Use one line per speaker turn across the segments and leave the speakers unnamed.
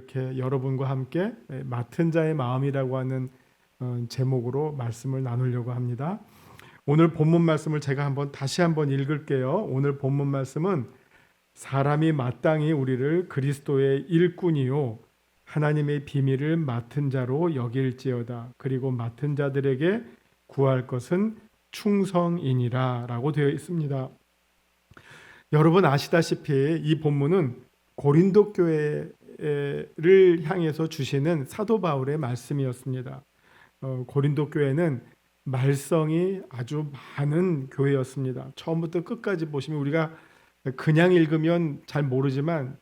이렇게 여러분과 함께 맡은 자의 마음이라고 하는 제목으로 말씀을 나누려고 합니다. 오늘 본문 말씀을 제가 다시 한번 읽을게요. 오늘 본문 말씀은 사람이 마땅히 우리를 그리스도의 일꾼이요 하나님의 비밀을 맡은 자로 여길지어다. 그리고 맡은 자들에게 구할 것은 충성이니라 라고 되어 있습니다. 여러분 아시다시피 이 본문은 고린도 교회를 향해서 주시는 사도 바울의 말씀이었습니다. 고린도 교회는 말썽이 아주 많은 교회였습니다. 처음부터 끝까지 보시면 우리가 그냥 읽으면 잘 모르지만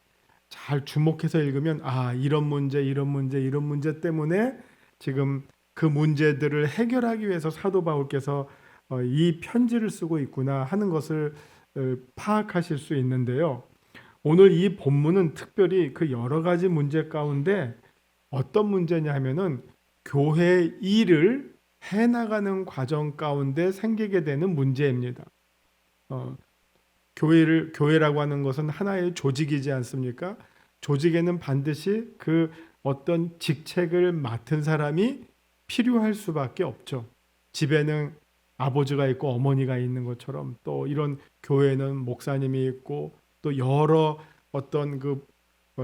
잘 주목해서 읽으면 이런 문제 때문에 지금 그 문제들을 해결하기 위해서 사도 바울께서 이 편지를 쓰고 있구나 하는 것을 파악하실 수 있는데요. 오늘 이 본문은 특별히 그 여러 가지 문제 가운데 어떤 문제냐 하면은 교회 일을 해나가는 과정 가운데 생기게 되는 문제입니다. 교회라고 하는 것은 하나의 조직이지 않습니까? 조직에는 반드시 그 어떤 직책을 맡은 사람이 필요할 수밖에 없죠. 집에는 아버지가 있고 어머니가 있는 것처럼 또 이런 교회는 목사님이 있고 또 여러 어떤 그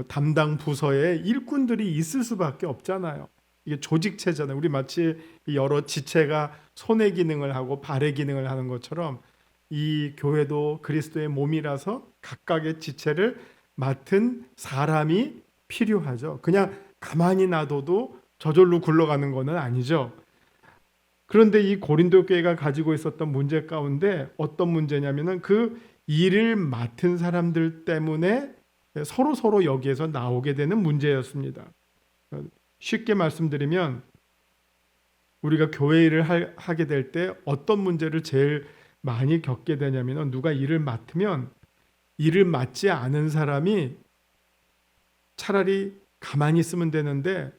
담당 부서에 일꾼들이 있을 수밖에 없잖아요. 이게 조직체잖아요. 우리 마치 여러 지체가 손의 기능을 하고 발의 기능을 하는 것처럼 이 교회도 그리스도의 몸이라서 각각의 지체를 맡은 사람이 필요하죠. 그냥 가만히 놔둬도 저절로 굴러가는 것은 아니죠. 그런데 이 고린도 교회가 가지고 있었던 문제 가운데 어떤 문제냐면은 그 일을 맡은 사람들 때문에 서로 여기에서 나오게 되는 문제였습니다. 쉽게 말씀드리면 우리가 교회 일을 하게 될 때 어떤 문제를 제일 많이 겪게 되냐면 누가 일을 맡으면 일을 맡지 않은 사람이 차라리 가만히 있으면 되는데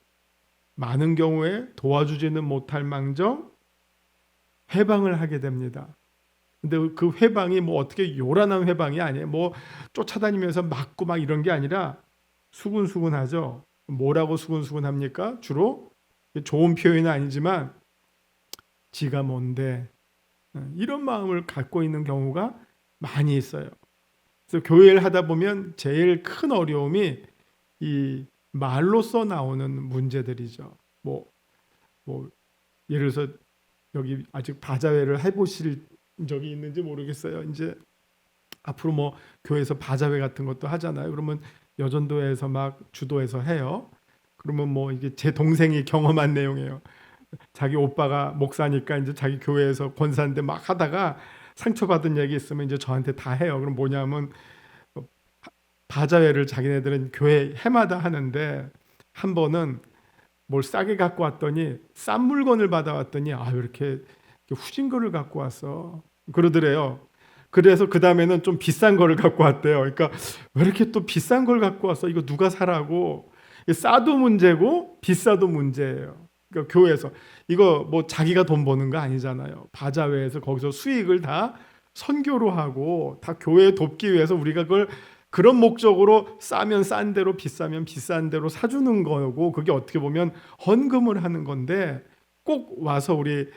많은 경우에 도와주지는 못할 망정 회방을 하게 됩니다. 근데 그 회방이 어떻게 요란한 회방이 아니에요. 쫓아다니면서 맞고 막 이런 게 아니라 수군수군하죠. 뭐라고 수군수군합니까? 주로 좋은 표현은 아니지만 지가 뭔데 이런 마음을 갖고 있는 경우가 많이 있어요. 그래서 교회를 하다 보면 제일 큰 어려움이 이 말로써 나오는 문제들이죠. 예를 들어서 여기 아직 바자회를 해보실 적이 있는지 모르겠어요. 이제 앞으로 교회에서 바자회 같은 것도 하잖아요. 그러면 여전도에서 막 주도해서 해요. 그러면 이게 제 동생이 경험한 내용이에요. 자기 오빠가 목사니까 이제 자기 교회에서 권사인데 막 하다가 상처받은 얘기 있으면 이제 저한테 다 해요. 그럼 뭐냐면 바자회를 자기네들은 교회 해마다 하는데 한 번은 뭘 싸게 갖고 왔더니 싼 물건을 받아왔더니 왜 이렇게 후진 거를 갖고 왔어 그러더래요. 그래서 그 다음에는 좀 비싼 거를 갖고 왔대요. 그러니까 왜 이렇게 또 비싼 걸 갖고 왔어? 이거 누가 사라고? 싸도 문제고 비싸도 문제예요. 그러니까 교회에서 이거 자기가 돈 버는 거 아니잖아요. 바자회에서 거기서 수익을 다 선교로 하고 다 교회에 돕기 위해서 우리가 그걸 그런 목적으로 싸면 싼 대로 비싸면 비싼 대로 사주는 거고 그게 어떻게 보면 헌금을 하는 건데 꼭 와서 우리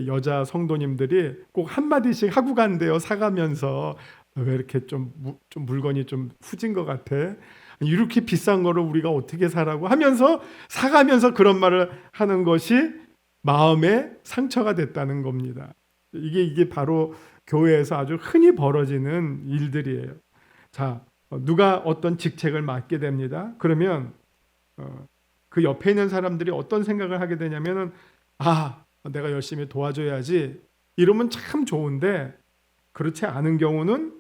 여자 성도님들이 꼭 한마디씩 하고 간대요. 사가면서 왜 이렇게 좀 물건이 좀 후진 것 같아? 이렇게 비싼 거를 우리가 어떻게 사라고 하면서 사가면서 그런 말을 하는 것이 마음에 상처가 됐다는 겁니다. 이게 바로 교회에서 아주 흔히 벌어지는 일들이에요. 자, 누가 어떤 직책을 맡게 됩니다. 그러면 그 옆에 있는 사람들이 어떤 생각을 하게 되냐면은 내가 열심히 도와줘야지 이러면 참 좋은데 그렇지 않은 경우는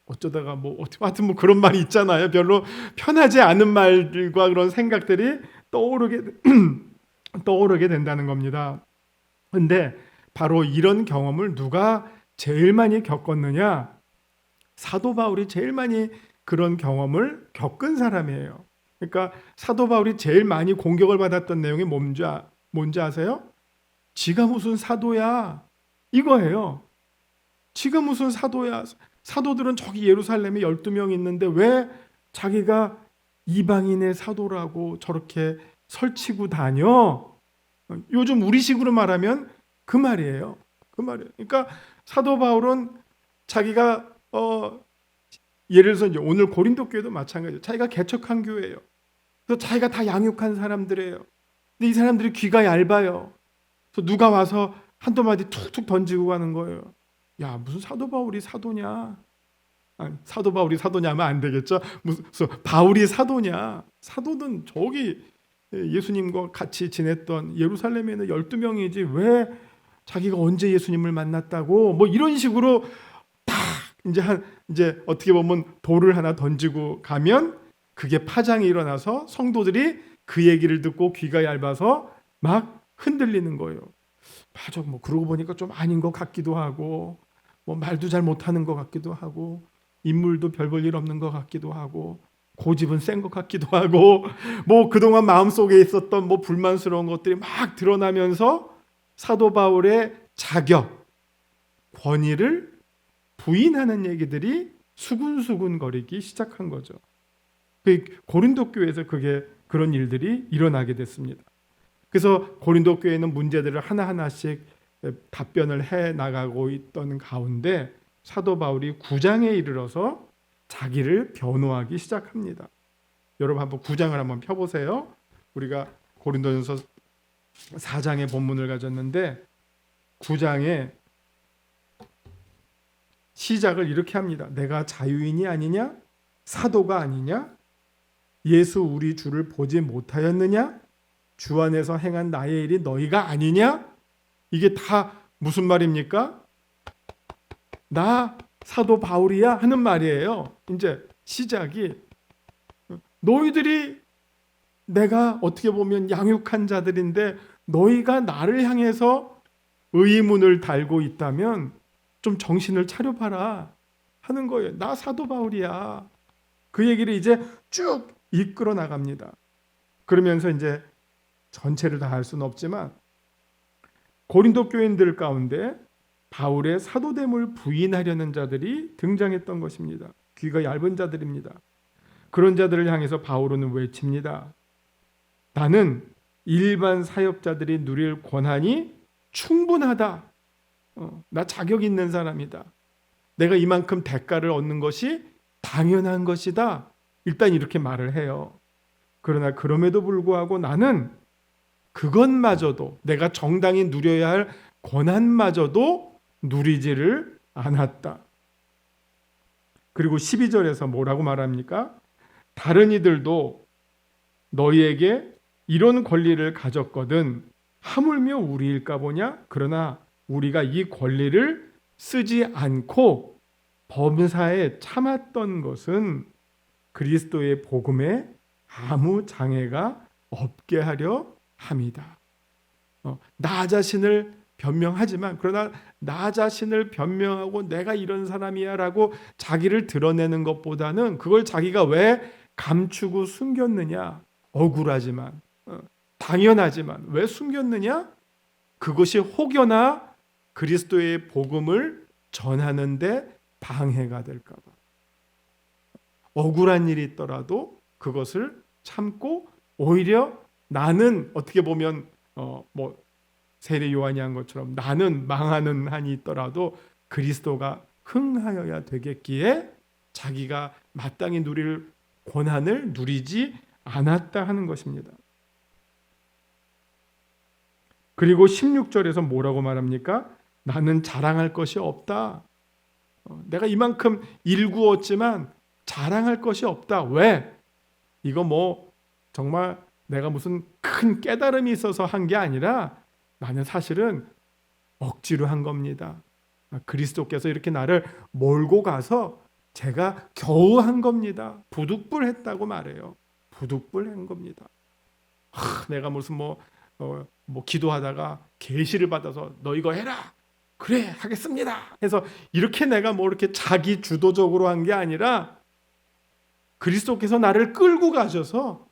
어쩌다가 하여튼 그런 말이 있잖아요. 별로 편하지 않은 말들과 그런 생각들이 떠오르게 된다는 겁니다. 근데 바로 이런 경험을 누가 제일 많이 겪었느냐? 사도 바울이 제일 많이 그런 경험을 겪은 사람이에요. 그러니까 사도 바울이 제일 많이 공격을 받았던 내용이 뭔지 아세요? 지가 무슨 사도야 이거예요. 지가 무슨 사도야. 사도들은 저기 예루살렘에 12명 있는데 왜 자기가 이방인의 사도라고 저렇게 설치고 다녀. 요즘 우리식으로 말하면 그 말이에요. 그 말이에요. 그러니까 사도 바울은 자기가 예를 들어서 이제 오늘 고린도 교회도 마찬가지예요. 자기가 개척한 교회예요. 그래서 자기가 다 양육한 사람들이에요. 근데 이 사람들이 귀가 얇아요. 그래서 누가 와서 한두 마디 툭툭 던지고 가는 거예요. 야, 무슨 사도 바울이 사도냐? 아니, 사도 바울이 사도냐 하면 안 되겠죠. 무슨 바울이 사도냐? 사도는 저기 예수님과 같이 지냈던 예루살렘에는 12명이지 왜 자기가 언제 예수님을 만났다고 뭐 이런 식으로 딱 이제 어떻게 보면 돌을 하나 던지고 가면 그게 파장이 일어나서 성도들이 그 얘기를 듣고 귀가 얇아서 막 흔들리는 거예요. 맞아, 뭐 그러고 보니까 좀 아닌 것 같기도 하고, 뭐 말도 잘 못하는 것 같기도 하고, 인물도 별 볼 일 없는 것 같기도 하고, 고집은 센 것 같기도 하고, 뭐 그동안 마음속에 있었던 뭐 불만스러운 것들이 막 드러나면서 사도 바울의 자격, 권위를 부인하는 얘기들이 수군수군 거리기 시작한 거죠. 고린도 교회에서 그런 일들이 일어나게 됐습니다. 그래서 고린도 교회는 문제들을 하나하나씩 답변을 해 나가고 있던 가운데 사도 바울이 9장에 이르러서 자기를 변호하기 시작합니다. 여러분 한번 9장을 한번 펴보세요. 우리가 고린도전서 4장의 본문을 가졌는데 9장에 시작을 이렇게 합니다. 내가 자유인이 아니냐? 사도가 아니냐? 예수 우리 주를 보지 못하였느냐? 주 안에서 행한 나의 일이 너희가 아니냐? 이게 다 무슨 말입니까? 나 사도 바울이야 하는 말이에요. 이제 시작이 너희들이 내가 어떻게 보면 양육한 자들인데 너희가 나를 향해서 의문을 달고 있다면 좀 정신을 차려봐라 하는 거예요. 나 사도 바울이야. 그 얘기를 이제 쭉 이끌어 나갑니다. 그러면서 이제 전체를 다 할 수는 없지만 고린도 교인들 가운데 바울의 사도됨을 부인하려는 자들이 등장했던 것입니다. 귀가 얇은 자들입니다. 그런 자들을 향해서 바울은 외칩니다. 나는 일반 사역자들이 누릴 권한이 충분하다. 나 자격 있는 사람이다. 내가 이만큼 대가를 얻는 것이 당연한 것이다. 일단 이렇게 말을 해요. 그러나 그럼에도 불구하고 나는 그것마저도 내가 정당히 누려야 할 권한마저도 누리지를 않았다. 그리고 12절에서 뭐라고 말합니까? 다른 이들도 너희에게 이런 권리를 가졌거든 하물며 우리일까 보냐? 그러나 우리가 이 권리를 쓰지 않고 범사에 참았던 것은 그리스도의 복음에 아무 장애가 없게 하려 함이다. 나 자신을 변명하지만 그러나 나 자신을 변명하고 내가 이런 사람이야 라고 자기를 드러내는 것보다는 그걸 자기가 왜 감추고 숨겼느냐? 억울하지만 당연하지만 왜 숨겼느냐? 그것이 혹여나 그리스도의 복음을 전하는데 방해가 될까 봐. 억울한 일이 있더라도 그것을 참고 오히려 나는 어떻게 보면 뭐 세례 요한이 한 것처럼 나는 망하는 한이 있더라도 그리스도가 흥하여야 되겠기에 자기가 마땅히 누릴 권한을 누리지 않았다 하는 것입니다. 그리고 16절에서 뭐라고 말합니까? 나는 자랑할 것이 없다. 내가 이만큼 일구었지만 자랑할 것이 없다. 왜? 이거 뭐 정말 내가 무슨 큰 깨달음이 있어서 한 게 아니라 나는 사실은 억지로 한 겁니다. 그리스도께서 이렇게 나를 몰고 가서 제가 겨우 한 겁니다. 부득불 했다고 말해요. 부득불 한 겁니다. 내가 무슨 뭐 기도하다가 계시를 받아서 너 이거 해라. 그래 하겠습니다. 해서 이렇게 내가 뭐 이렇게 자기 주도적으로 한 게 아니라 그리스도께서 나를 끌고 가셔서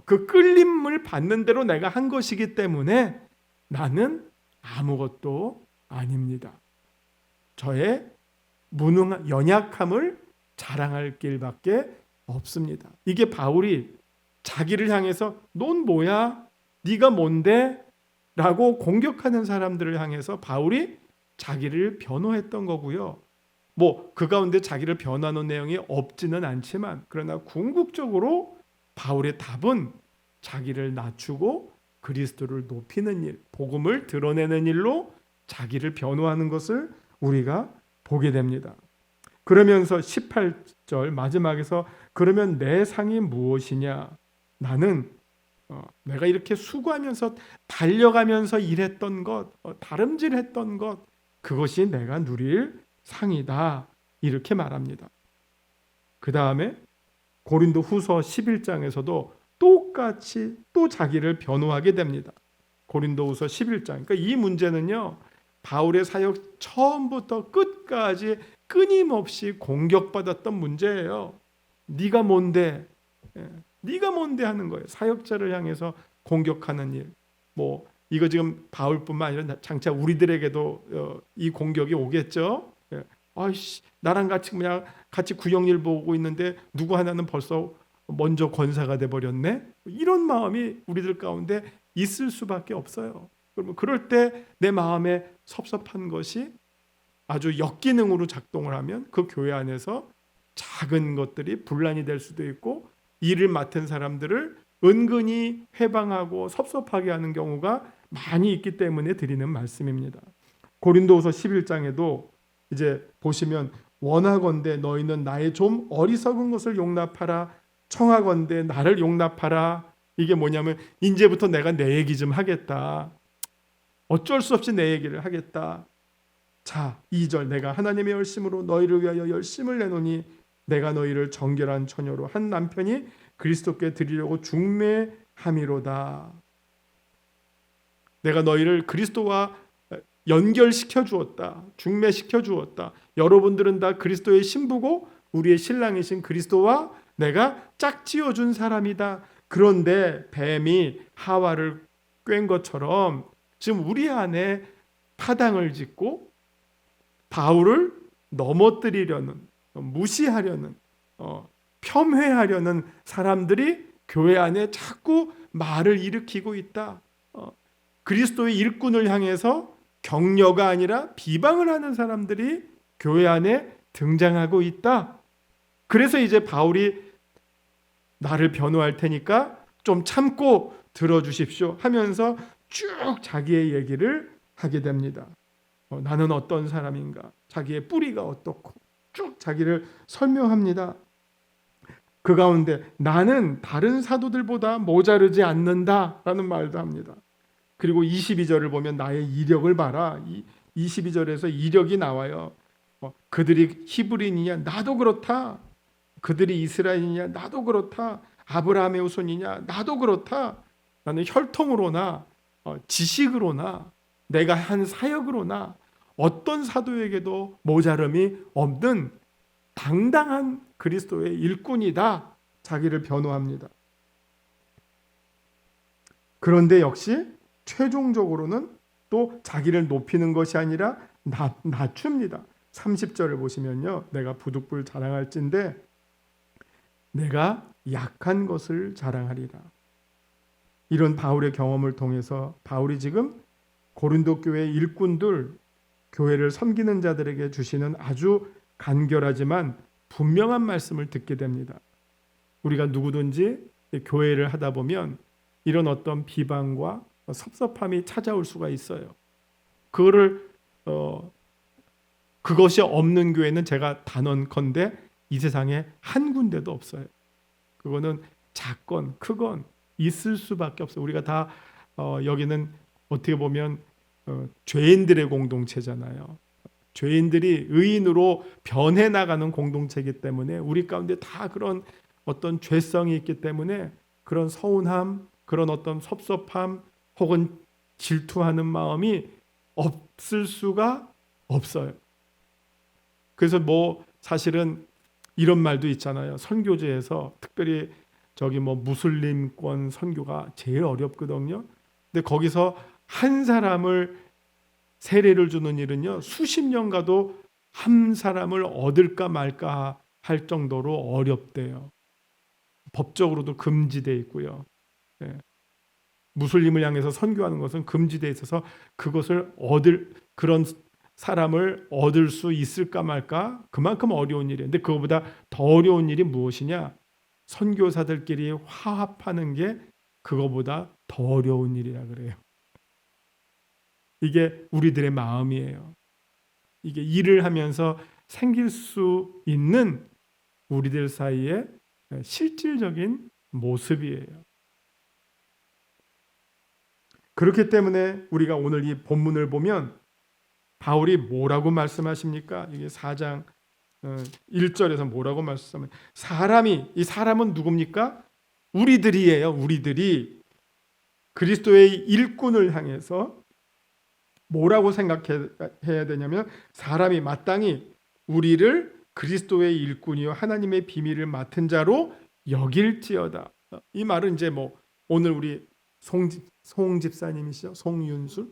그 끌림을 받는 대로 내가 한 것이기 때문에 나는 아무것도 아닙니다. 저의 무능한 연약함을 자랑할 길밖에 없습니다. 이게 바울이 자기를 향해서 넌 뭐야? 네가 뭔데? 라고 공격하는 사람들을 향해서 바울이 자기를 변호했던 거고요. 뭐 그 가운데 자기를 변호하는 내용이 없지는 않지만 그러나 궁극적으로 바울의 답은 자기를 낮추고 그리스도를 높이는 일, 복음을 드러내는 일로 자기를 변호하는 것을 우리가 보게 됩니다. 그러면서 18절 마지막에서 그러면 내 상이 무엇이냐? 나는 내가 이렇게 수고하면서 달려가면서 일했던 것, 다름질했던 것, 그것이 내가 누릴 상이다. 이렇게 말합니다. 그 다음에 고린도 후서 11장에서도 똑같이 또 자기를 변호하게 됩니다. 고린도 후서 11장. 그러니까 이 문제는요, 바울의 사역 처음부터 끝까지 끊임없이 공격받았던 문제예요. 네가 뭔데? 네가 뭔데 하는 거예요. 사역자를 향해서 공격하는 일. 뭐 이거 지금 바울뿐만 아니라 장차 우리들에게도 이 공격이 오겠죠. 아이씨, 나랑 같이 그냥 같이 구역일 보고 있는데 누구 하나는 벌써 먼저 권사가 돼 버렸네. 이런 마음이 우리들 가운데 있을 수밖에 없어요. 그러면 그럴 때 내 마음에 섭섭한 것이 아주 역기능으로 작동을 하면 그 교회 안에서 작은 것들이 분란이 될 수도 있고 일을 맡은 사람들을 은근히 회방하고 섭섭하게 하는 경우가 많이 있기 때문에 드리는 말씀입니다. 고린도후서 11장에도 이제 보시면 원하건대 너희는 나의 좀 어리석은 것을 용납하라. 청하건대 나를 용납하라. 이게 뭐냐면 이제부터 내가 내 얘기 좀 하겠다. 어쩔 수 없이 내 얘기를 하겠다. 자, 2절 내가 하나님의 열심으로 너희를 위하여 열심을 내노니 내가 너희를 정결한 처녀로 한 남편이 그리스도께 드리려고 중매함이로다. 내가 너희를 그리스도와 연결시켜 주었다. 중매시켜 주었다. 여러분들은 다 그리스도의 신부고 우리의 신랑이신 그리스도와 내가 짝지어 준 사람이다. 그런데 뱀이 하와를 꿰은 것처럼 지금 우리 안에 파당을 짓고 바울을 넘어뜨리려는, 무시하려는, 폄훼하려는 사람들이 교회 안에 자꾸 말을 일으키고 있다. 그리스도의 일꾼을 향해서 격려가 아니라 비방을 하는 사람들이 교회 안에 등장하고 있다. 그래서 이제 바울이 나를 변호할 테니까 좀 참고 들어주십시오 하면서 쭉 자기의 얘기를 하게 됩니다. 나는 어떤 사람인가? 자기의 뿌리가 어떻고 쭉 자기를 설명합니다. 그 가운데 나는 다른 사도들보다 모자르지 않는다라는 말도 합니다. 그리고 22절을 보면 나의 이력을 봐라. 22절에서 이력이 나와요. 그들이 히브리인이냐? 나도 그렇다. 그들이 이스라엘이냐? 나도 그렇다. 아브라함의 후손이냐? 나도 그렇다. 나는 혈통으로나 지식으로나 내가 한 사역으로나 어떤 사도에게도 모자름이 없는 당당한 그리스도의 일꾼이다. 자기를 변호합니다. 그런데 역시 최종적으로는 또 자기를 높이는 것이 아니라 낮춥니다. 30절을 보시면요. 내가 부득불 자랑할진대 내가 약한 것을 자랑하리라. 이런 바울의 경험을 통해서 바울이 지금 고린도 교회 일꾼들, 교회를 섬기는 자들에게 주시는 아주 간결하지만 분명한 말씀을 듣게 됩니다. 우리가 누구든지 교회를 하다 보면 이런 어떤 비방과 섭섭함이 찾아올 수가 있어요. 그것이 없는 교회는 제가 단언컨대 이 세상에 한 군데도 없어요. 그거는 작건 크건 있을 수밖에 없어요. 우리가 다 여기는 어떻게 보면 죄인들의 공동체잖아요. 죄인들이 의인으로 변해 나가는 공동체이기 때문에 우리 가운데 다 그런 어떤 죄성이 있기 때문에 그런 서운함, 그런 어떤 섭섭함 혹은 질투하는 마음이 없을 수가 없어요. 그래서 사실은 이런 말도 있잖아요. 선교제에서 특별히 무슬림권 선교가 제일 어렵거든요. 근데 거기서 한 사람을 세례를 주는 일은요, 수십 년 가도 한 사람을 얻을까 말까 할 정도로 어렵대요. 법적으로도 금지되어 있고요. 예. 무슬림을 향해서 선교하는 것은 금지되어 있어서 그것을 그런 사람을 얻을 수 있을까 말까 그만큼 어려운 일이에요. 근데 그거보다 더 어려운 일이 무엇이냐? 선교사들끼리 화합하는 게 그거보다 더 어려운 일이라 그래요. 이게 우리들의 마음이에요. 이게 일을 하면서 생길 수 있는 우리들 사이의 실질적인 모습이에요. 그렇기 때문에 우리가 오늘 이 본문을 보면 바울이 뭐라고 말씀하십니까? 이게 4장 1절에서 뭐라고 말씀하면 이 사람은 누굽니까? 우리들이에요. 우리들이 그리스도의 일꾼을 향해서 뭐라고 생각해야 되냐면 사람이 마땅히 우리를 그리스도의 일꾼이요 하나님의 비밀을 맡은 자로 여길지어다. 이 말은 이제 뭐 오늘 우리 송 집사님이시죠? 송윤술?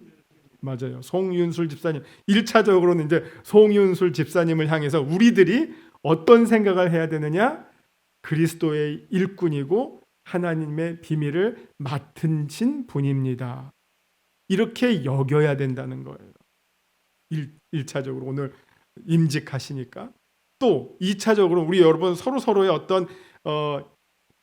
맞아요. 송윤술 집사님. 1차적으로는 이제 송윤술 집사님을 향해서 우리들이 어떤 생각을 해야 되느냐? 그리스도의 일꾼이고 하나님의 비밀을 맡으신 분입니다. 이렇게 여겨야 된다는 거예요. 1차적으로 오늘 임직하시니까. 또 2차적으로 우리 여러분 서로의 어떤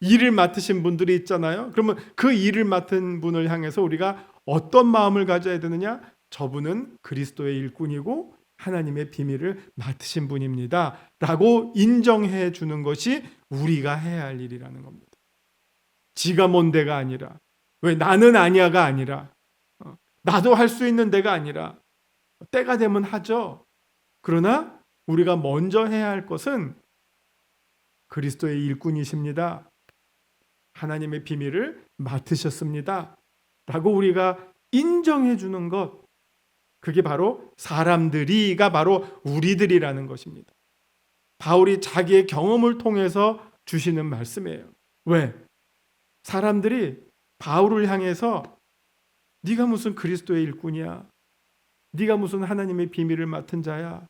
일을 맡으신 분들이 있잖아요. 그러면 그 일을 맡은 분을 향해서 우리가 어떤 마음을 가져야 되느냐? 저분은 그리스도의 일꾼이고 하나님의 비밀을 맡으신 분입니다. 라고 인정해 주는 것이 우리가 해야 할 일이라는 겁니다. 지가 뭔 데가 아니라, 왜 나는 아니야가 아니라, 나도 할 수 있는 데가 아니라, 때가 되면 하죠. 그러나 우리가 먼저 해야 할 것은 그리스도의 일꾼이십니다. 하나님의 비밀을 맡으셨습니다. 라고 우리가 인정해 주는 것, 그게 바로 사람들이가 바로 우리들이라는 것입니다. 바울이 자기의 경험을 통해서 주시는 말씀이에요. 왜? 사람들이 바울을 향해서 네가 무슨 그리스도의 일꾼이야? 네가 무슨 하나님의 비밀을 맡은 자야?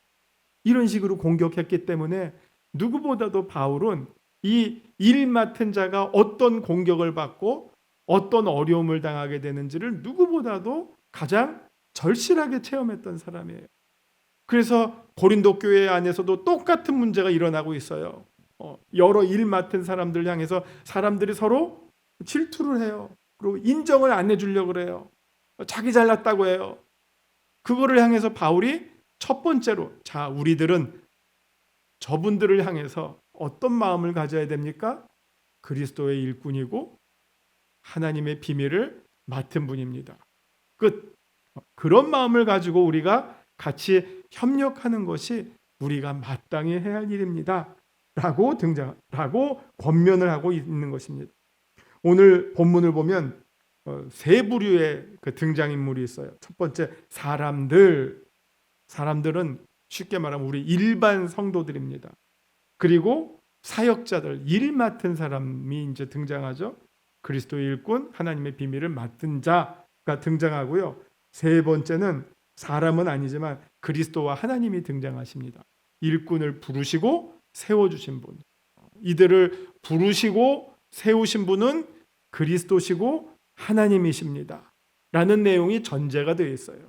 이런 식으로 공격했기 때문에 누구보다도 바울은 이 일 맡은 자가 어떤 공격을 받고 어떤 어려움을 당하게 되는지를 누구보다도 가장 절실하게 체험했던 사람이에요. 그래서 고린도 교회 안에서도 똑같은 문제가 일어나고 있어요. 여러 일 맡은 사람들 향해서 사람들이 서로 질투를 해요. 그리고 인정을 안 해주려고 그래요. 자기 잘났다고 해요. 그거를 향해서 바울이 첫 번째로 우리들은 저분들을 향해서 어떤 마음을 가져야 됩니까? 그리스도의 일꾼이고 하나님의 비밀을 맡은 분입니다. 끝. 그런 마음을 가지고 우리가 같이 협력하는 것이 우리가 마땅히 해야 할 일입니다. 라고 권면을 하고 있는 것입니다. 오늘 본문을 보면 세 부류의 그 등장인물이 있어요. 첫 번째, 사람들은 쉽게 말하면 우리 일반 성도들입니다. 그리고 사역자들, 일 맡은 사람이 이제 등장하죠. 그리스도의 일꾼, 하나님의 비밀을 맡은 자가 등장하고요. 세 번째는 사람은 아니지만 그리스도와 하나님이 등장하십니다. 일꾼을 부르시고 세워주신 분. 이들을 부르시고 세우신 분은 그리스도시고 하나님이십니다. 라는 내용이 전제가 되어 있어요.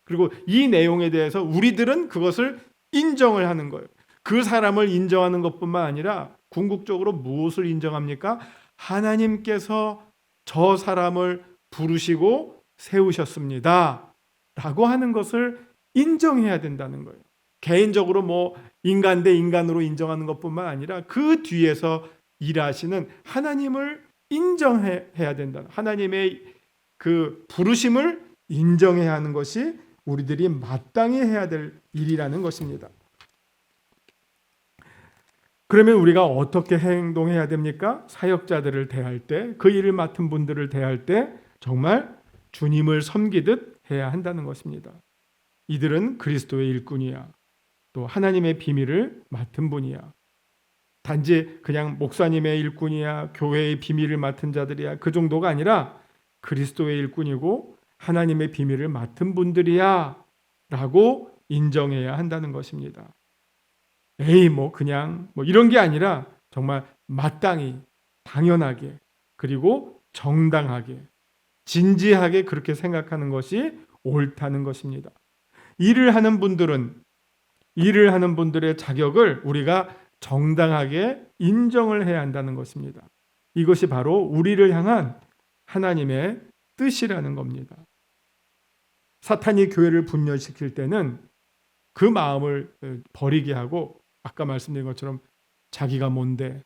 그리고 이 내용에 대해서 우리들은 그것을 인정을 하는 거예요. 그 사람을 인정하는 것뿐만 아니라 궁극적으로 무엇을 인정합니까? 하나님께서 저 사람을 부르시고 세우셨습니다. 라고 하는 것을 인정해야 된다는 거예요. 개인적으로 뭐 인간 대 인간으로 인정하는 것뿐만 아니라 그 뒤에서 일하시는 하나님을 인정해야 된다. 하나님의 그 부르심을 인정해야 하는 것이 우리들이 마땅히 해야 될 일이라는 것입니다. 그러면 우리가 어떻게 행동해야 됩니까? 사역자들을 대할 때, 그 일을 맡은 분들을 대할 때 정말 주님을 섬기듯 해야 한다는 것입니다. 이들은 그리스도의 일꾼이야. 또 하나님의 비밀을 맡은 분이야. 단지 그냥 목사님의 일꾼이야, 교회의 비밀을 맡은 자들이야, 그 정도가 아니라 그리스도의 일꾼이고 하나님의 비밀을 맡은 분들이야 라고 인정해야 한다는 것입니다. 그냥 이런 게 아니라 정말 마땅히 당연하게 그리고 정당하게 진지하게 그렇게 생각하는 것이 옳다는 것입니다. 일을 하는 분들의 자격을 우리가 정당하게 인정을 해야 한다는 것입니다. 이것이 바로 우리를 향한 하나님의 뜻이라는 겁니다. 사탄이 교회를 분열시킬 때는 그 마음을 버리게 하고 아까 말씀드린 것처럼 자기가 뭔데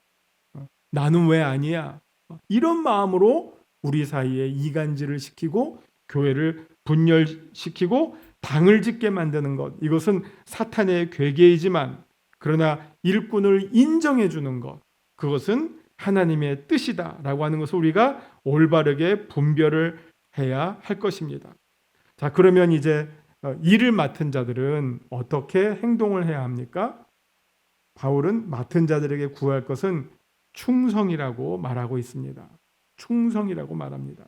나는 왜 아니야 이런 마음으로 우리 사이에 이간질을 시키고 교회를 분열시키고 당을 짓게 만드는 것, 이것은 사탄의 괴계이지만 그러나 일꾼을 인정해 주는 것, 그것은 하나님의 뜻이다라고 하는 것을 우리가 올바르게 분별을 해야 할 것입니다. 자, 그러면 이제 일을 맡은 자들은 어떻게 행동을 해야 합니까? 바울은 맡은 자들에게 구할 것은 충성이라고 말하고 있습니다. 충성이라고 말합니다.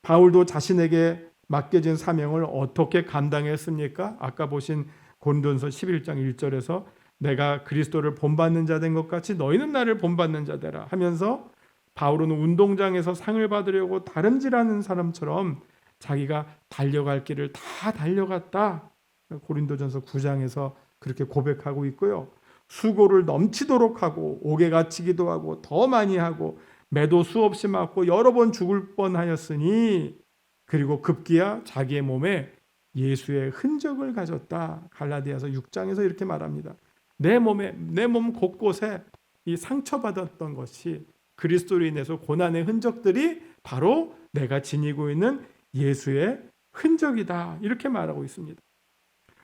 바울도 자신에게 맡겨진 사명을 어떻게 감당했습니까? 아까 보신 고린도전서 11장 1절에서 내가 그리스도를 본받는 자 된 것 같이 너희는 나를 본받는 자 되라 하면서 바울은 운동장에서 상을 받으려고 다름질하는 사람처럼 자기가 달려갈 길을 다 달려갔다. 고린도전서 9장에서 그렇게 고백하고 있고요. 수고를 넘치도록 하고 옥에 갇히기도 하고 더 많이 하고 매도 수없이 맞고 여러 번 죽을 뻔하였으니 그리고 급기야 자기의 몸에 예수의 흔적을 가졌다. 갈라디아서 6장에서 이렇게 말합니다. 내 몸 곳곳에 이 상처받았던 것이 그리스도로 인해서 고난의 흔적들이 바로 내가 지니고 있는 예수의 흔적이다. 이렇게 말하고 있습니다.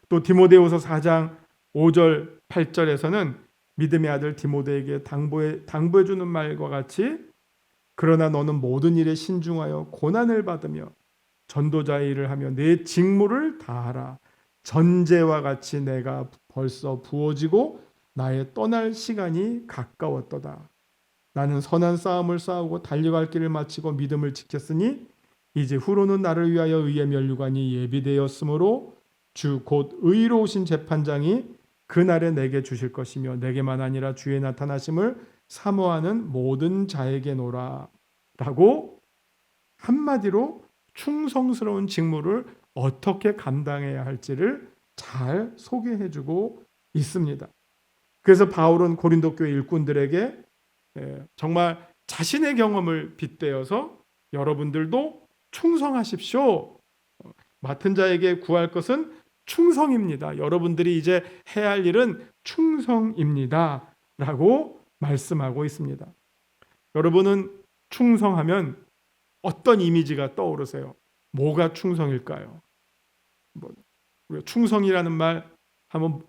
또 디모데후서 4장 5절 8절에서는 믿음의 아들 디모데에게 당부해 주는 말과 같이 그러나 너는 모든 일에 신중하여 고난을 받으며 전도자의 일을 하며 내 직무를 다하라. 전제와 같이 내가 벌써 부어지고 나의 떠날 시간이 가까웠도다. 나는 선한 싸움을 싸우고 달려갈 길을 마치고 믿음을 지켰으니 이제 후로는 나를 위하여 의의 면류관이 예비되었으므로 주 곧 의로우신 재판장이 그날에 내게 주실 것이며 내게만 아니라 주의 나타나심을 사모하는 모든 자에게노라. 라고 한마디로 충성스러운 직무를 어떻게 감당해야 할지를 잘 소개해주고 있습니다. 그래서 바울은 고린도 교회 일꾼들에게 정말 자신의 경험을 빗대어서 여러분들도 충성하십시오. 맡은 자에게 구할 것은 충성입니다. 여러분들이 이제 해야 할 일은 충성입니다. 라고 말씀하고 있습니다. 여러분은 충성하면 어떤 이미지가 떠오르세요? 뭐가 충성일까요? 우리가 충성이라는 말 하면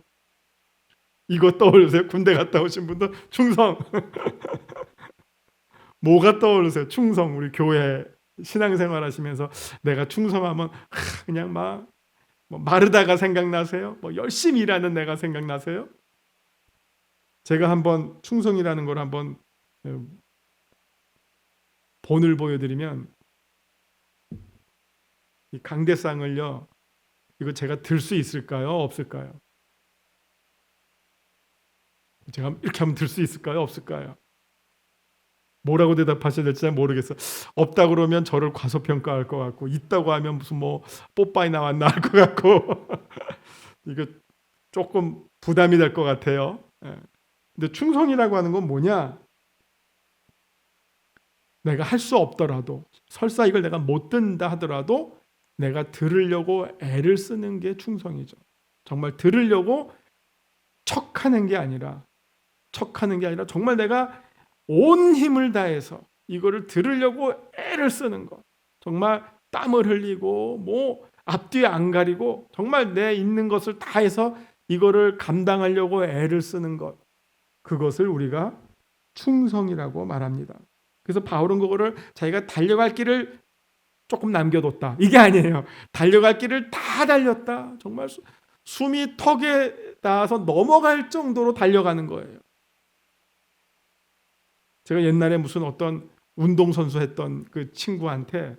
이거 떠오르세요? 군대 갔다 오신 분들 충성. 뭐가 떠오르세요? 충성. 우리 교회 신앙생활 하시면서 내가 충성하면 그냥 막 마르다가 생각나세요? 열심히 일하는 내가 생각나세요? 제가 한번 충성이라는 걸 한번 본을 보여드리면 이 강대상을요, 이거 제가 들 수 있을까요? 없을까요? 제가 이렇게 하면 들 수 있을까요? 없을까요? 뭐라고 대답하셔야 될지 잘 모르겠어요. 없다 그러면 저를 과소평가할 것 같고, 있다고 하면 무슨 뽀빠이 나왔나 할 것 같고 이거 조금 부담이 될 것 같아요. 근데 충성이라고 하는 건 뭐냐? 내가 할 수 없더라도, 설사 이걸 내가 못 듣는다 하더라도 내가 들으려고 애를 쓰는 게 충성이죠. 정말 들으려고 척하는 게 아니라 정말 내가 온 힘을 다해서 이거를 들으려고 애를 쓰는 것. 정말 땀을 흘리고 앞뒤 안 가리고 정말 내 있는 것을 다해서 이거를 감당하려고 애를 쓰는 것. 그것을 우리가 충성이라고 말합니다. 그래서 바울은 그거를 자기가 달려갈 길을 조금 남겨뒀다. 이게 아니에요. 달려갈 길을 다 달렸다. 정말 숨이 턱에 닿아서 넘어갈 정도로 달려가는 거예요. 제가 옛날에 무슨 어떤 운동선수 했던 그 친구한테,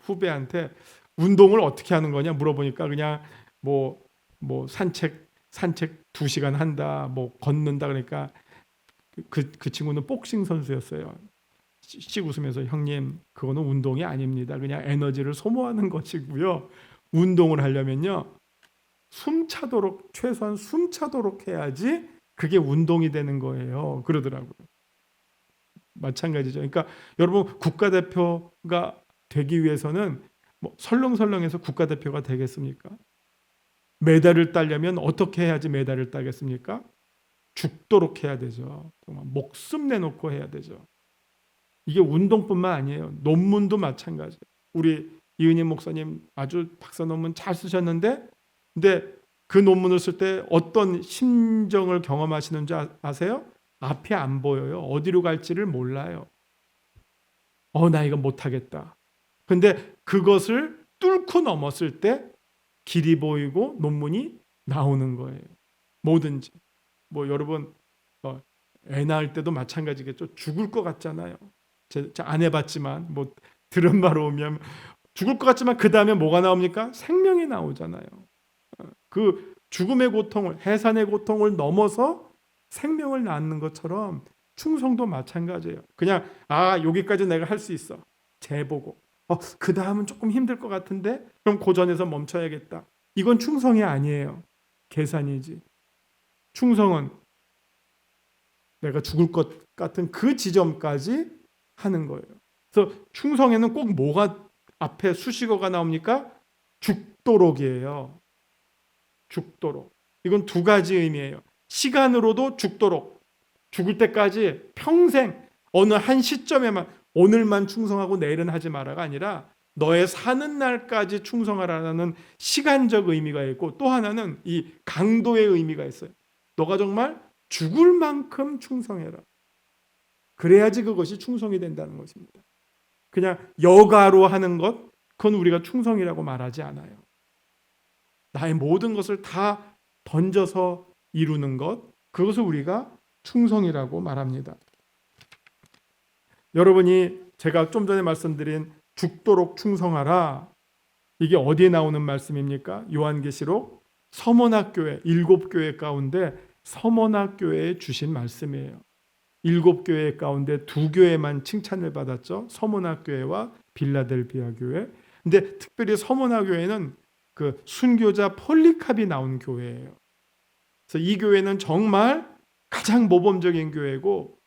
후배한테 운동을 어떻게 하는 거냐 물어보니까 그냥 산책 2시간 한다, 걷는다. 그러니까 그 친구는 복싱 선수였어요. 씩 웃으면서 형님 그거는 운동이 아닙니다. 그냥 에너지를 소모하는 것이고요. 운동을 하려면요. 숨차도록 최소한 숨차도록 해야지 그게 운동이 되는 거예요. 그러더라고요. 마찬가지죠. 그러니까 여러분 국가대표가 되기 위해서는 뭐 설렁설렁해서 국가대표가 되겠습니까? 메달을 따려면 어떻게 해야지 메달을 따겠습니까? 죽도록 해야 되죠. 정말 목숨 내놓고 해야 되죠. 이게 운동뿐만 아니에요. 논문도 마찬가지예요. 우리 이은희 목사님 아주 박사 논문 잘 쓰셨는데 근데 그 논문을 쓸 때 어떤 심정을 경험하시는지 아세요? 앞이 안 보여요. 어디로 갈지를 몰라요. 나 이거 못하겠다. 근데 그것을 뚫고 넘었을 때 길이 보이고 논문이 나오는 거예요. 뭐든지. 뭐 여러분 애 낳을 때도 마찬가지겠죠. 죽을 것 같잖아요. 제가 안 해봤지만 뭐 들은 바로 오면 죽을 것 같지만 그 다음에 뭐가 나옵니까? 생명이 나오잖아요. 그 죽음의 고통을 해산의 고통을 넘어서 생명을 낳는 것처럼 충성도 마찬가지예요. 그냥 여기까지 내가 할 수 있어. 재보고 그 다음은 조금 힘들 것 같은데 그럼 고전에서 멈춰야겠다. 이건 충성이 아니에요. 계산이지. 충성은 내가 죽을 것 같은 그 지점까지 하는 거예요. 그래서 충성에는 꼭 뭐가 앞에 수식어가 나옵니까? 죽도록이에요. 죽도록. 이건 두 가지 의미예요. 시간으로도 죽도록. 죽을 때까지 평생 어느 한 시점에만 오늘만 충성하고 내일은 하지 마라가 아니라 너의 사는 날까지 충성하라는 시간적 의미가 있고 또 하나는 이 강도의 의미가 있어요. 너가 정말 죽을 만큼 충성해라. 그래야지 그것이 충성이 된다는 것입니다. 그냥 여가로 하는 것, 그건 우리가 충성이라고 말하지 않아요. 나의 모든 것을 다 던져서 이루는 것, 그것을 우리가 충성이라고 말합니다. 여러분이 제가 좀 전에 말씀드린 죽도록 충성하라, 이게 어디에 나오는 말씀입니까? 요한계시록 서머나교회 7교회 가운데 서머나교회에 주신 말씀이에요. 7교회 가운데 2교회만 칭찬을 받았죠. 서머나교회와 빌라델비아 교회. 근데 특별히 서머나교회는 그 순교자 폴리캅이 나온 교회예요. 그래서 이 교회는 정말 가장 모범적인 교회고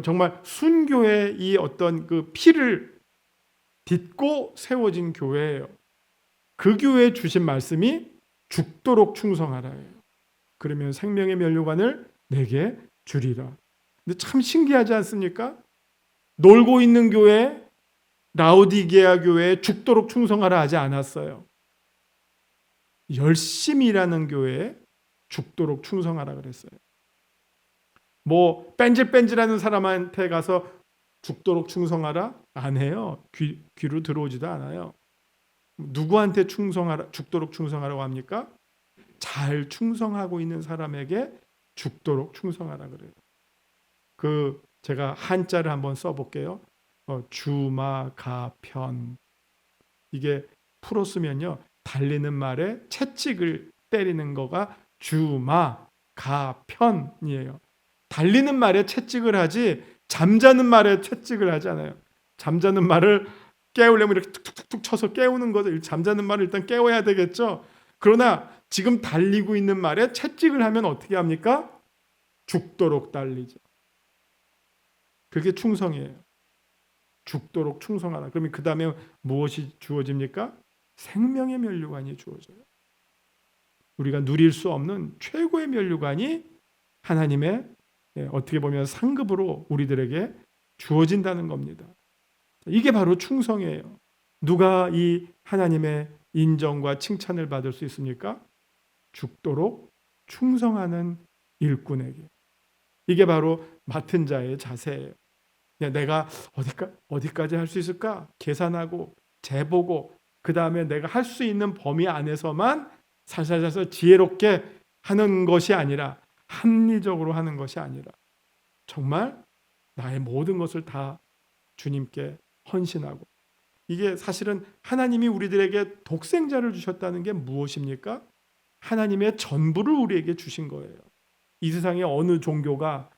정말 순교의 이 어떤 그 피를 딛고 세워진 교회예요. 그 교회에 주신 말씀이 죽도록 충성하라예요. 그러면 생명의 면류관을 내게 주리라. 근데 참 신기하지 않습니까? 놀고 있는 교회, 라오디게아 교회에 죽도록 충성하라 하지 않았어요. 열심히 일하는 교회에 죽도록 충성하라 그랬어요. 뭐 뺀질뺀질하는 사람한테 가서 죽도록 충성하라 안 해요. 귀로 들어오지도 않아요. 누구한테 죽도록 충성하라고 합니까? 잘 충성하고 있는 사람에게 죽도록 충성하라 그래요. 제가 한자를 한번 써볼게요. 주마가편. 이게 풀어 쓰면요. 달리는 말에 채찍을 때리는 거가 주마가편이에요. 달리는 말에 채찍을 하지 잠자는 말에 채찍을 하지 않아요. 잠자는 말을 깨우려면 이렇게 툭툭툭 쳐서 깨우는 거죠. 잠자는 말을 일단 깨워야 되겠죠. 그러나 지금 달리고 있는 말에 채찍을 하면 어떻게 합니까? 죽도록 달리죠. 그게 충성이에요. 죽도록 충성하라. 그러면 그 다음에 무엇이 주어집니까? 생명의 면류관이 주어져요. 우리가 누릴 수 없는 최고의 면류관이 하나님의 어떻게 보면 상급으로 우리들에게 주어진다는 겁니다. 이게 바로 충성이에요. 누가 이 하나님의 인정과 칭찬을 받을 수 있습니까? 죽도록 충성하는 일꾼에게. 이게 바로 맡은 자의 자세예요. 내가 어디까지 할 수 있을까? 계산하고 재보고 그 다음에 내가 할 수 있는 범위 안에서만 살살살살 지혜롭게 하는 것이 아니라 합리적으로 하는 것이 아니라 정말 나의 모든 것을 다 주님께 헌신하고 이게 사실은 하나님이 우리들에게 독생자를 주셨다는 게 무엇입니까? 하나님의 전부를 우리에게 주신 거예요. 이 세상에 어느 종교가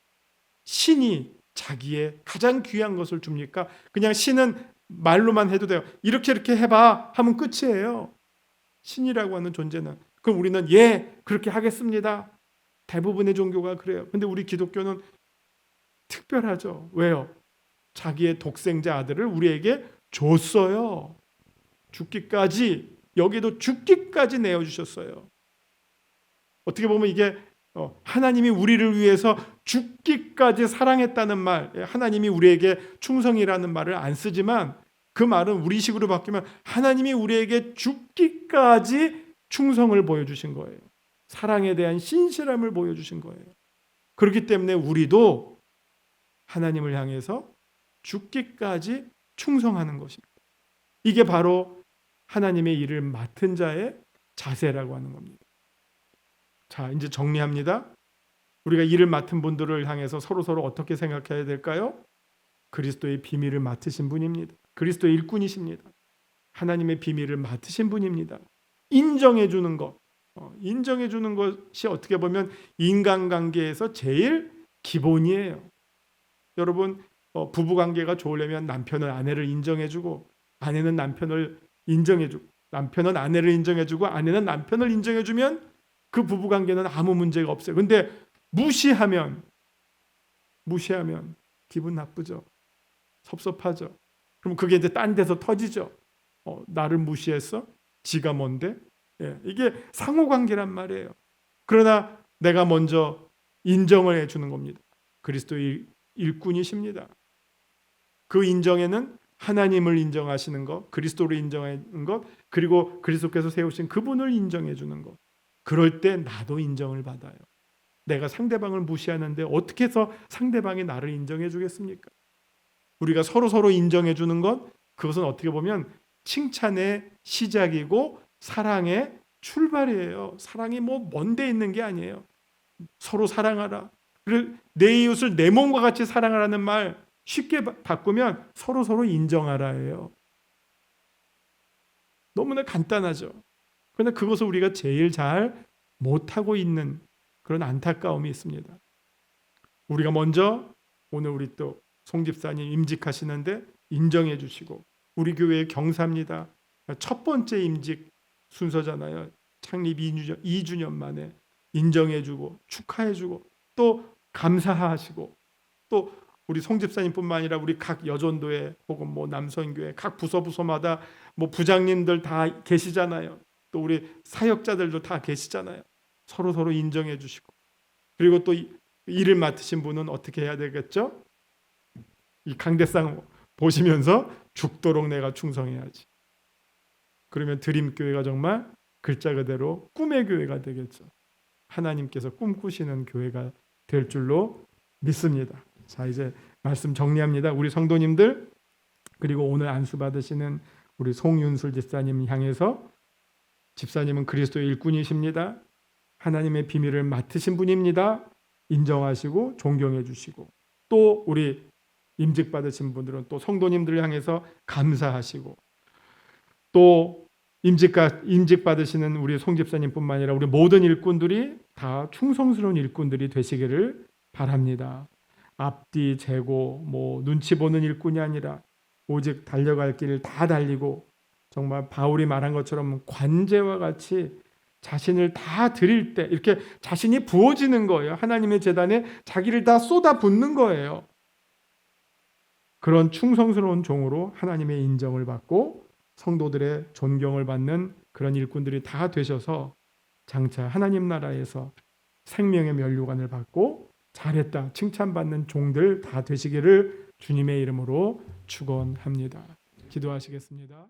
신이 자기의 가장 귀한 것을 줍니까? 그냥 신은 말로만 해도 돼요. 이렇게 해봐 하면 끝이에요. 신이라고 하는 존재는. 그럼 우리는 예, 그렇게 하겠습니다. 대부분의 종교가 그래요. 근데 우리 기독교는 특별하죠. 왜요? 자기의 독생자 아들을 우리에게 줬어요. 죽기까지, 여기도 죽기까지 내어주셨어요. 어떻게 보면 이게 하나님이 우리를 위해서 죽기까지 사랑했다는 말, 하나님이 우리에게 충성이라는 말을 안 쓰지만 그 말은 우리식으로 바뀌면 하나님이 우리에게 죽기까지 충성을 보여주신 거예요. 사랑에 대한 신실함을 보여주신 거예요. 그렇기 때문에 우리도 하나님을 향해서 죽기까지 충성하는 것입니다. 이게 바로 하나님의 일을 맡은 자의 자세라고 하는 겁니다. 자, 이제 정리합니다. 우리가 일을 맡은 분들을 향해서 서로 어떻게 생각해야 될까요? 그리스도의 비밀을 맡으신 분입니다. 그리스도의 일꾼이십니다. 하나님의 비밀을 맡으신 분입니다. 인정해 주는 것. 인정해 주는 것이 어떻게 보면 인간관계에서 제일 기본이에요. 여러분, 부부관계가 좋으려면 남편은 아내를 인정해 주고 아내는 남편을 인정해 주고 남편은 아내를 인정해 주고 아내는 남편을 인정해 주면 그 부부관계는 아무 문제가 없어요. 근데 무시하면 기분 나쁘죠. 섭섭하죠. 그럼 그게 이제 딴 데서 터지죠. 나를 무시했어? 지가 뭔데? 예, 이게 상호관계란 말이에요. 그러나 내가 먼저 인정을 해주는 겁니다. 그리스도의 일꾼이십니다. 그 인정에는 하나님을 인정하시는 것, 그리스도를 인정하는 것, 그리고 그리스도께서 세우신 그분을 인정해 주는 것. 그럴 때 나도 인정을 받아요. 내가 상대방을 무시하는데 어떻게 해서 상대방이 나를 인정해 주겠습니까? 우리가 서로 인정해 주는 것, 그것은 어떻게 보면 칭찬의 시작이고 사랑의 출발이에요. 사랑이 뭐 먼데 있는 게 아니에요. 서로 사랑하라. 내 이웃을 내 몸과 같이 사랑하라는 말 쉽게 바꾸면 서로 인정하라예요. 너무나 간단하죠. 그런데 그것을 우리가 제일 잘 못하고 있는 그런 안타까움이 있습니다. 우리가 먼저 오늘 우리 또 송 집사님 임직하시는데 인정해 주시고 우리 교회의 경사입니다. 첫 번째 임직 순서잖아요. 창립 2주년 만에 인정해 주고 축하해 주고 또 감사하시고 또 우리 송 집사님뿐만 아니라 우리 각 여전도회 혹은 뭐 남선교회 각 부서마다 뭐 부장님들 다 계시잖아요. 또 우리 사역자들도 다 계시잖아요. 서로 인정해 주시고 그리고 또 일을 맡으신 분은 어떻게 해야 되겠죠? 이 강대상 보시면서 죽도록 내가 충성해야지. 그러면 드림교회가 정말 글자 그대로 꿈의 교회가 되겠죠. 하나님께서 꿈꾸시는 교회가 될 줄로 믿습니다. 자, 이제 말씀 정리합니다. 우리 성도님들 그리고 오늘 안수 받으시는 우리 송윤술 집사님 향해서 집사님은 그리스도의 일꾼이십니다. 하나님의 비밀을 맡으신 분입니다. 인정하시고 존경해 주시고 또 우리 임직 받으신 분들은 또 성도님들을 향해서 감사하시고 또 임직 받으시는 우리 송 집사님뿐만 아니라 우리 모든 일꾼들이 다 충성스러운 일꾼들이 되시기를 바랍니다. 앞뒤 재고 뭐 눈치 보는 일꾼이 아니라 오직 달려갈 길을 다 달리고 정말 바울이 말한 것처럼 관제와 같이 자신을 다 드릴 때 이렇게 자신이 부어지는 거예요. 하나님의 제단에 자기를 다 쏟아붓는 거예요. 그런 충성스러운 종으로 하나님의 인정을 받고 성도들의 존경을 받는 그런 일꾼들이 다 되셔서 장차 하나님 나라에서 생명의 면류관을 받고 잘했다 칭찬받는 종들 다 되시기를 주님의 이름으로 축원합니다. 기도하시겠습니다.